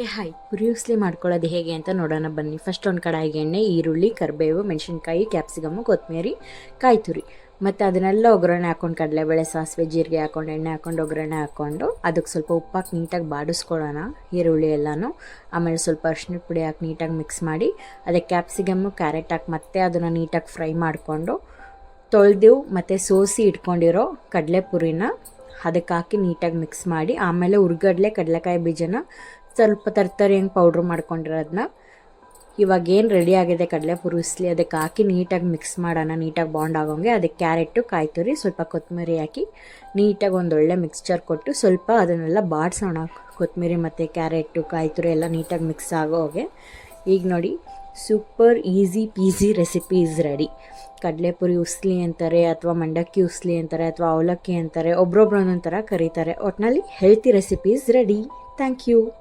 Hi, Puri ಉಸ್ಲಿ ಮಾಡ್ಕೊಳ್ಳೋದು ಹೇಗೆ ಅಂತ ನೋಡೋಣ ಬನ್ನಿ. ಫಸ್ಟ್ ಒಂದು ಕಡಾಯಿಗೆ ಎಣ್ಣೆ, ಈರುಳ್ಳಿ, ಕರಿಬೇವು, ಮೆಣಸಿನ್ಕಾಯಿ, ಕ್ಯಾಪ್ಸಿಕಮ್ಮು, ಕೊತ್ತಂಬರಿ, ಕಾಯಿ ತುರಿ ಮತ್ತು ಅದನ್ನೆಲ್ಲ ಒಗ್ಗರಣೆ ಹಾಕ್ಕೊಂಡು ಕಡಲೆಬೇಳೆ, ಸಾಸಿವೆ, ಜೀರಿಗೆ ಹಾಕ್ಕೊಂಡು ಎಣ್ಣೆ ಹಾಕ್ಕೊಂಡು ಒಗ್ಗರಣೆ ಹಾಕ್ಕೊಂಡು ಅದಕ್ಕೆ ಸ್ವಲ್ಪ ಉಪ್ಪು ಹಾಕಿ ನೀಟಾಗಿ ಬಾಡಿಸ್ಕೊಳ್ಳೋಣ ಈರುಳ್ಳಿ ಎಲ್ಲನೂ. ಆಮೇಲೆ ಸ್ವಲ್ಪ ಅರಿಶಿನದ ಪುಡಿ ಹಾಕಿ ನೀಟಾಗಿ ಮಿಕ್ಸ್ ಮಾಡಿ ಅದಕ್ಕೆ ಕ್ಯಾಪ್ಸಿಕಮ್ಮು, ಕ್ಯಾರೆಟ್ ಹಾಕಿ ಮತ್ತೆ ಅದನ್ನು ನೀಟಾಗಿ ಫ್ರೈ ಮಾಡಿಕೊಂಡು ತೊಳೆದು ಮತ್ತು ಸೋಸಿ ಇಟ್ಕೊಂಡಿರೋ ಕಡಲೆ ಪುರಿನ ಅದಕ್ಕೆ ಹಾಕಿ ನೀಟಾಗಿ ಮಿಕ್ಸ್ ಮಾಡಿ, ಆಮೇಲೆ ಹುರ್ಗಡ್ಲೆ, ಕಡಲೆಕಾಯಿ ಬೀಜನ ಸ್ವಲ್ಪ ತರ್ತರಿ ಹೆಂಗೆ ಪೌಡ್ರ್ ಮಾಡ್ಕೊಂಡಿರೋದನ್ನ ಇವಾಗೇನು ರೆಡಿ ಆಗಿದೆ ಕಡಲೆ ಪುರಿ ಉಸ್ಲಿ ಅದಕ್ಕೆ ಹಾಕಿ ನೀಟಾಗಿ ಮಿಕ್ಸ್ ಮಾಡೋಣ. ನೀಟಾಗಿ ಬಾಂಡ್ ಆಗೋಂಗೆ ಅದಕ್ಕೆ ಕ್ಯಾರೆಟು, ಕಾಯಿ ತುರಿ, ಸ್ವಲ್ಪ ಕೊತ್ತಂಬರಿ ಹಾಕಿ ನೀಟಾಗಿ ಒಂದೊಳ್ಳೆ ಮಿಕ್ಸ್ಚರ್ ಕೊಟ್ಟು ಸ್ವಲ್ಪ ಅದನ್ನೆಲ್ಲ ಬಾಡಿಸೋಣ. ಕೊತ್ತಂಬರಿ ಮತ್ತು ಕ್ಯಾರೆಟು, ಕಾಯಿ ತುರಿ ಎಲ್ಲ ನೀಟಾಗಿ ಮಿಕ್ಸ್ ಆಗೋಗೆ. ಈಗ ನೋಡಿ, super easy peasy recipe is ready. ಕಡಲೆಪುರಿ ಉಸ್ಲಿ ಅಂತಾರೆ, ಅಥವಾ ಮಂಡಕ್ಕಿ ಉಸ್ಲಿ ಅಂತಾರೆ, ಅಥವಾ ಅವಲಕ್ಕಿ ಅಂತಾರೆ, ಒಬ್ರೊಬ್ರು ಒಂದೊಂದು ಥರ ಕರೀತಾರೆ. ಒಟ್ಟಿನಲ್ಲಿ healthy recipe is ready. Thank you.